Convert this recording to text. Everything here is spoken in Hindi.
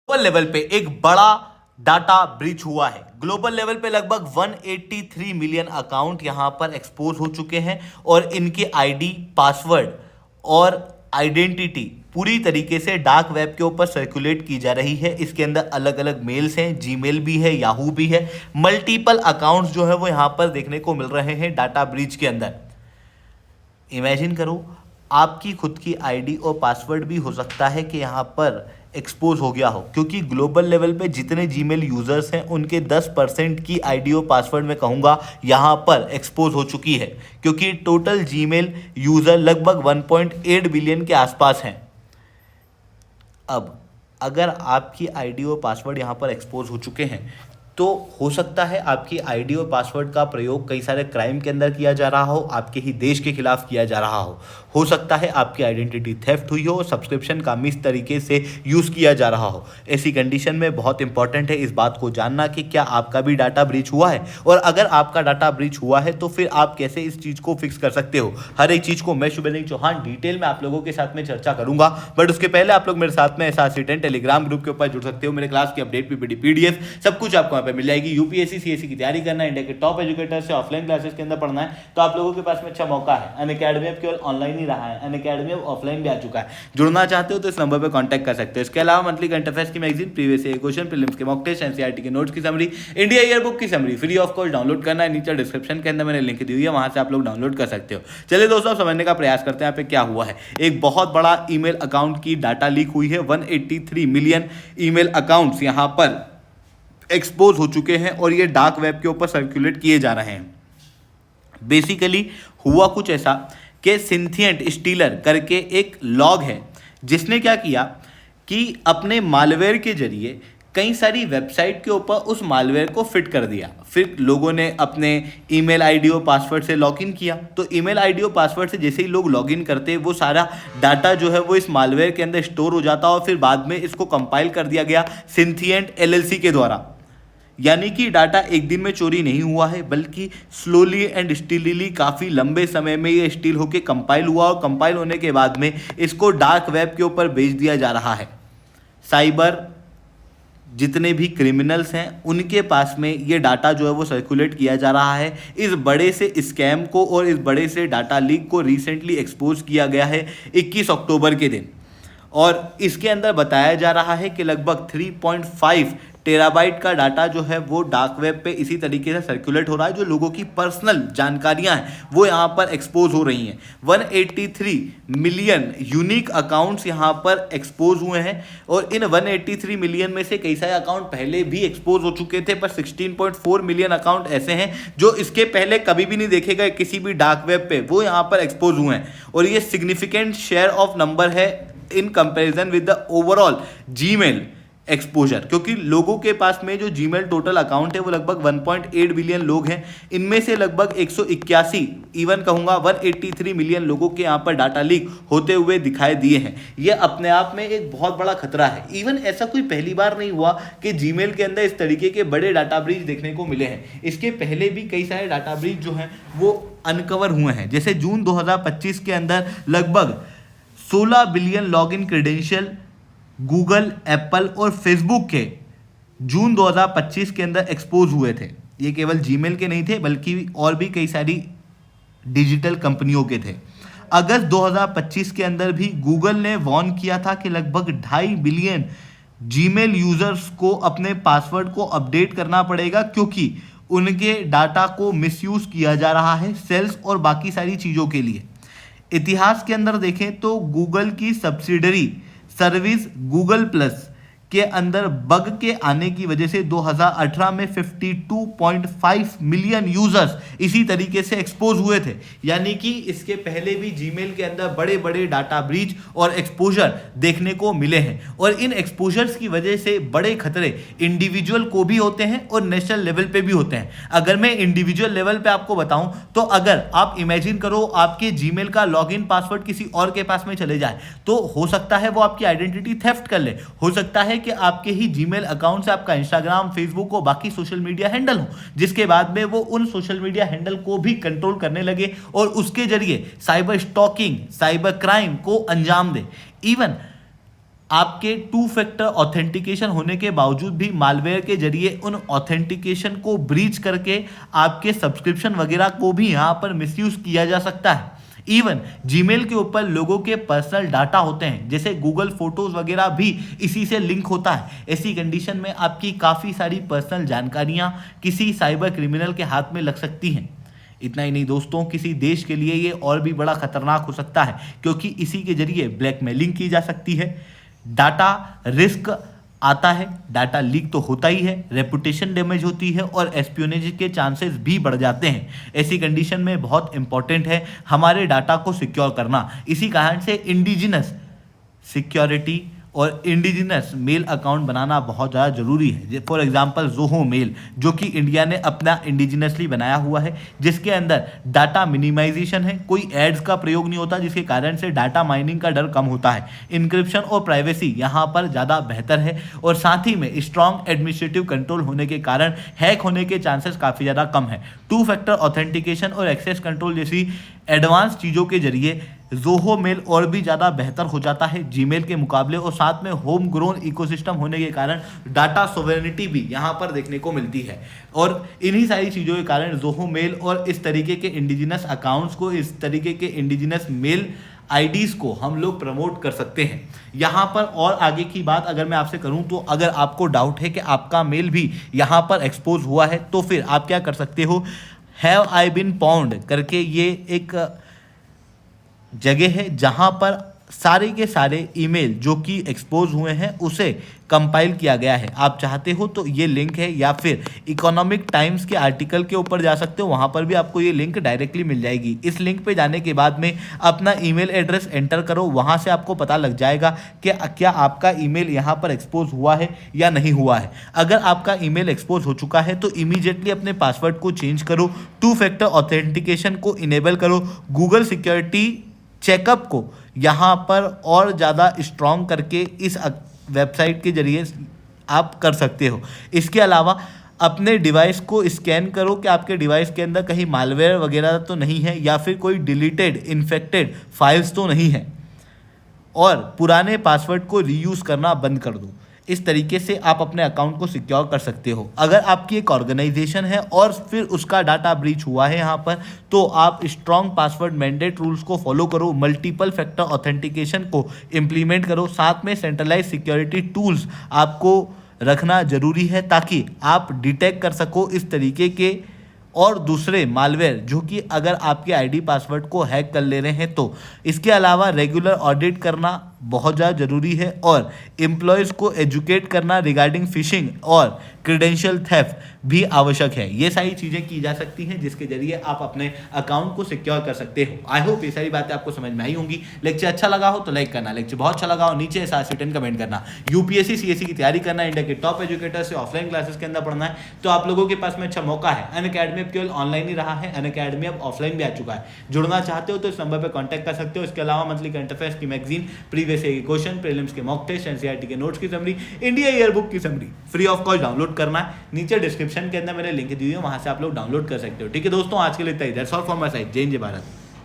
ग्लोबल लेवल पे एक बड़ा डाटा ब्रीच हुआ है। ग्लोबल लेवल पे लगभग 183 मिलियन अकाउंट यहां पर एक्सपोज हो चुके हैं और इनके आईडी, पासवर्ड और आइडेंटिटी पूरी तरीके से डार्क वेब के ऊपर सर्कुलेट की जा रही है। इसके अंदर अलग अलग मेल्स हैं, जीमेल भी है, याहू भी है, मल्टीपल अकाउंट्स जो है वो यहां पर देखने को मिल रहे हैं डाटा ब्रीच के अंदर। इमेजिन करो, आपकी खुद की आईडी और पासवर्ड भी हो सकता है कि यहाँ पर एक्सपोज हो गया हो, क्योंकि ग्लोबल लेवल पे जितने जीमेल यूजर्स हैं उनके 10% की आईडी और पासवर्ड मैं कहूँगा यहाँ पर एक्सपोज हो चुकी है, क्योंकि टोटल जीमेल यूज़र लगभग 1.8 बिलियन के आसपास हैं। अब अगर आपकी आईडी और पासवर्ड यहाँ पर एक्सपोज हो चुके हैं तो हो सकता है आपकी आईडी और पासवर्ड का प्रयोग कई सारे क्राइम के अंदर किया जा रहा हो, आपके ही देश के खिलाफ किया जा रहा हो सकता है आपकी आइडेंटिटी थेफ्ट हुई हो, सब्सक्रिप्शन का मिस तरीके से यूज़ किया जा रहा हो। ऐसी कंडीशन में बहुत इंपॉर्टेंट है इस बात को जानना कि क्या आपका भी डाटा ब्रीच हुआ है, और अगर आपका डाटा ब्रीच हुआ है तो फिर आप कैसे इस चीज़ को फिक्स कर सकते हो। हर एक चीज़ को मैं शुभेंद्र चौहान डिटेल में आप लोगों के साथ में चर्चा करूंगा, बट उसके पहले आप लोग मेरे साथ में SRC10 टेलीग्राम ग्रुप के ऊपर जुड़ सकते हो। मेरे क्लास की अपडेट, पीपीटी, पीडीएफ सब कुछ आपको पे मिल जाएगी। यूपीएससी सीएससी की तैयारी करना है, इंडिया के टॉप एजुकेटर से ऑफलाइन क्लासेस के अंदर पढ़ना है, तो आप लोगों के पास में अच्छा मौका है। अनअकैडमी अब केवल ऑनलाइन ही रहा है, अनअकैडमी अब ऑफलाइन भी आ चुका है। जुड़ना चाहते हो तो इस नंबर पर कांटेक्ट कर सकते हो। इसके अलावा मंथली करंट अफेयर्स की magazine, previous year question, prelims के मॉक टेस्ट, एनसीईआरटी के नोट्स की समरी, इंडिया ईयर बुक की summary free of cost download करना है। नीचे डिस्क्रिप्शन के अंदर मैंने लिंक दी हुई है, वहां से आप लोग डाउनलोड कर सकते हो। चलिए दोस्तों, समझने का प्रयास करते हैं यहाँ पे क्या हुआ है। एक बहुत बड़ा ईमेल अकाउंट की डाटा लीक हुई है। 183 मिलियन ईमेल अकाउंट्स यहाँ पर एक्सपोज हो चुके हैं और ये डार्क वेब के ऊपर सर्कुलेट किए जा रहे हैं। बेसिकली हुआ कुछ ऐसा कि सिंथिएंट स्टीलर करके एक लॉग है, जिसने क्या किया कि अपने मालवेयर के जरिए कई सारी वेबसाइट के ऊपर उस मालवेयर को फिट कर दिया। फिर लोगों ने अपने ईमेल आईडी और पासवर्ड से लॉगिन किया, तो ईमेल आईडी और पासवर्ड से जैसे ही लोग लॉगिन करते वो सारा डाटा जो है वो इस मालवेयर के अंदर स्टोर हो जाता और फिर बाद में इसको कंपाइल कर दिया गया सिंथिएंट LLC के द्वारा। यानी कि डाटा एक दिन में चोरी नहीं हुआ है, बल्कि स्लोली एंड स्टीलली काफ़ी लंबे समय में ये स्टील होके कंपाइल हुआ, और कंपाइल होने के बाद में इसको डार्क वेब के ऊपर बेच दिया जा रहा है। साइबर जितने भी क्रिमिनल्स हैं उनके पास में ये डाटा जो है वो सर्कुलेट किया जा रहा है। इस बड़े से स्कैम को और इस बड़े से डाटा लीक को रिसेंटली एक्सपोज किया गया है 21 अक्टूबर के दिन, और इसके अंदर बताया जा रहा है कि लगभग 3.5 टेराबाइट का डाटा जो है वो डार्क वेब पे इसी तरीके से सर्कुलेट हो रहा है। जो लोगों की पर्सनल जानकारियां हैं वो यहाँ पर एक्सपोज हो रही हैं। 183 मिलियन यूनिक अकाउंट्स यहाँ पर एक्सपोज हुए हैं, और इन 183 मिलियन में से कई सारे अकाउंट पहले भी एक्सपोज हो चुके थे, पर 16.4 मिलियन अकाउंट ऐसे हैं जो इसके पहले कभी भी नहीं देखे गए किसी भी डार्क वेब पे, वो यहाँ पर एक्सपोज हुए हैं। और ये सिग्निफिकेंट शेयर ऑफ नंबर है in comparison with the overall Gmail exposure, क्योंकि लोगों के पास में जो जीमेल टोटल अकाउंट है वो लगभग 1.8 बिलियन लोग हैं। इनमें से लगभग 181 इवन कहूँगा 183 मिलियन लोगों के यहाँ पर डाटा लीक होते हुए दिखाई दिए हैं। ये अपने आप में एक बहुत बड़ा खतरा है। इवन ऐसा कोई पहली बार नहीं हुआ कि जीमेल के अंदर इस तरीके के बड़े डाटा ब्रीच देखने को मिले हैं। इसके पहले भी कई सारे डाटा ब्रीच जो हैं वो अनकवर हुए हैं। जैसे जून 2025 के अंदर लगभग 16 billion login credential Google, Apple और फेसबुक के जून 2025 के अंदर एक्सपोज हुए थे। ये केवल जीमेल के नहीं थे, बल्कि और भी कई सारी डिजिटल कंपनियों के थे। अगस्त 2025 के अंदर भी गूगल ने वार्न किया था कि लगभग 2.5 बिलियन जीमेल यूजर्स को अपने पासवर्ड को अपडेट करना पड़ेगा, क्योंकि उनके डाटा को मिसयूज किया जा रहा है सेल्स और बाकी सारी चीज़ों के लिए। इतिहास के अंदर देखें तो गूगल की सब्सिडरी सर्विस गूगल प्लस के अंदर बग के आने की वजह से 2018 में 52.5 मिलियन यूजर्स इसी तरीके से एक्सपोज हुए थे। यानी कि इसके पहले भी जीमेल के अंदर बड़े बड़े डाटा ब्रीच और एक्सपोजर देखने को मिले हैं, और इन एक्सपोजर्स की वजह से बड़े खतरे इंडिविजुअल को भी होते हैं और नेशनल लेवल पे भी होते हैं। अगर मैं इंडिविजुअल लेवल पे आपको बताऊं तो अगर आप इमेजिन करो आपके जीमेल का लॉगिन पासवर्ड किसी और के पास में चले जाए, तो हो सकता है वो आपकी आइडेंटिटी थेफ्ट कर ले। हो सकता है कि आपके ही जीमेल अकाउंट से आपका इंस्टाग्राम, फेसबुक और बाकी सोशल मीडिया हैंडल हो, जिसके बाद में वो उन सोशल मीडिया हैंडल को भी कंट्रोल करने लगे और उसके जरिए साइबर स्टॉकिंग, साइबर क्राइम को अंजाम दे। इवन आपके 2 फैक्टर ऑथेंटिकेशन होने के बावजूद भी मालवेयर के जरिए उन ऑथेंटिकेशन को ब्रीच करके आपके सब्सक्रिप्शन वगैरह को भी यहाँ पर मिसयूज किया जा सकता है। इवन जीमेल के ऊपर लोगों के पर्सनल डाटा होते हैं, जैसे गूगल फोटोज वगैरह भी इसी से लिंक होता है। ऐसी कंडीशन में आपकी काफ़ी सारी पर्सनल जानकारियां किसी साइबर क्रिमिनल के हाथ में लग सकती हैं। इतना ही नहीं दोस्तों, किसी देश के लिए ये और भी बड़ा खतरनाक हो सकता है, क्योंकि इसी के जरिए ब्लैकमेलिंग की जा सकती है, डाटा रिस्क आता है, डाटा लीक तो होता ही है, रेपुटेशन डैमेज होती है और एस्पियोनेज के चांसेस भी बढ़ जाते हैं। ऐसी कंडीशन में बहुत इंपॉर्टेंट है हमारे डाटा को सिक्योर करना। इसी कारण से इंडिजिनस सिक्योरिटी और इंडिजिनस मेल अकाउंट बनाना बहुत ज़्यादा ज़रूरी है। फॉर एग्जांपल ज़ोहो मेल, जो कि इंडिया ने अपना इंडिजिनसली बनाया हुआ है, जिसके अंदर डाटा मिनिमाइजेशन है, कोई एड्स का प्रयोग नहीं होता, जिसके कारण से डाटा माइनिंग का डर कम होता है, इंक्रिप्शन और प्राइवेसी यहाँ पर ज़्यादा बेहतर है, और साथ ही में स्ट्रॉन्ग एडमिनिस्ट्रेटिव कंट्रोल होने के कारण हैक होने के चांसेस काफ़ी ज़्यादा कम है। 2 फैक्टर ऑथेंटिकेशन और एक्सेस कंट्रोल जैसी एडवांस चीज़ों के जरिए ज़ोहो मेल और भी ज़्यादा बेहतर हो जाता है जीमेल के मुकाबले, और साथ में होम ग्रोन इकोसिस्टम होने के कारण डाटा सोवरेनिटी भी यहाँ पर देखने को मिलती है। और इन्हीं सारी चीज़ों के कारण ज़ोहो मेल और इस तरीके के इंडिजिनस अकाउंट्स को, इस तरीके के इंडिजिनस मेल आईडीज़ को हम लोग प्रमोट कर सकते हैं। यहाँ पर और आगे की बात अगर मैं आपसे करूँ तो अगर आपको डाउट है कि आपका मेल भी यहाँ पर एक्सपोज हुआ है, तो फिर आप क्या कर सकते हो, हैव आई बीन पाउंड करके ये एक जगह है जहां पर सारे के सारे ईमेल जो कि एक्सपोज हुए हैं उसे कंपाइल किया गया है। आप चाहते हो तो ये लिंक है, या फिर इकोनॉमिक टाइम्स के आर्टिकल के ऊपर जा सकते हो, वहाँ पर भी आपको ये लिंक डायरेक्टली मिल जाएगी। इस लिंक पे जाने के बाद में अपना ईमेल एड्रेस एंटर करो, वहाँ से आपको पता लग जाएगा कि क्या आपका ईमेल यहाँ पर एक्सपोज हुआ है या नहीं हुआ है। अगर आपका ईमेल एक्सपोज हो चुका है तो इमीडिएटली अपने पासवर्ड को चेंज करो, 2 फैक्टर ऑथेंटिकेशन को इनेबल करो, गूगल सिक्योरिटी चेकअप को यहाँ पर और ज़्यादा स्ट्रॉन्ग करके इस वेबसाइट के जरिए आप कर सकते हो। इसके अलावा अपने डिवाइस को स्कैन करो कि आपके डिवाइस के अंदर कहीं मालवेयर वगैरह तो नहीं है, या फिर कोई डिलीटेड इन्फेक्टेड फाइल्स तो नहीं है, और पुराने पासवर्ड को रीयूज़ करना बंद कर दो। इस तरीके से आप अपने अकाउंट को सिक्योर कर सकते हो। अगर आपकी एक ऑर्गेनाइजेशन है और फिर उसका डाटा ब्रीच हुआ है यहाँ पर, तो आप स्ट्रॉन्ग पासवर्ड मैंडेट रूल्स को फॉलो करो, मल्टीपल फैक्टर ऑथेंटिकेशन को इम्प्लीमेंट करो, साथ में सेंट्रलाइज सिक्योरिटी टूल्स आपको रखना जरूरी है, ताकि आप डिटेक्ट कर सको इस तरीके के और दूसरे मालवेयर जो कि अगर आपके आईडी पासवर्ड को हैक कर ले रहे हैं तो। इसके अलावा रेगुलर ऑडिट करना बहुत ज़्यादा ज़रूरी है, और एम्प्लॉयज़ को एजुकेट करना रिगार्डिंग फिशिंग और क्रेडेंशियल थेफ्ट भी आवश्यक है। ये सारी चीज़ें की जा सकती हैं जिसके जरिए आप अपने अकाउंट को सिक्योर कर सकते हो। आई होप ये सारी बातें आपको समझ में आई होंगी। लेक्चर अच्छा लगा हो तो लाइक करना, लेक्चर बहुत अच्छा लगा हो नीचे #10 कमेंट करना। यूपीएससी सीएससी की तैयारी करना, इंडिया के टॉप एजुकेटर से ऑफलाइन क्लासेस के अंदर पढ़ना है, तो आप लोगों के पास में अच्छा मौका है। अनअकैडमी अब केवल ऑनलाइन ही रहा है, अनअकैडमी अब ऑफलाइन भी आ चुका है। जुड़ना चाहते हो तो इस नंबर पर कॉन्टैक्ट कर सकते हो। इसके अलावा मंथली करंट अफेयर्स की मैगजीन, प्रीवियस ईयर के क्वेश्चन, प्रीलिम्स के मॉक टेस्ट, एनसीईआरटी के नोट्स की समरी, इंडिया ईयर बुक की summary free of cost download करना है। नीचे डिस्क्रिप्शन के अंदर मैंने लिंक दी हुई है, वहां से आप लोग डाउनलोड कर सकते हो। ठीक है दोस्तों, आज के लिए इतना ही। That's all from my side. Jai Hind, जय भारत।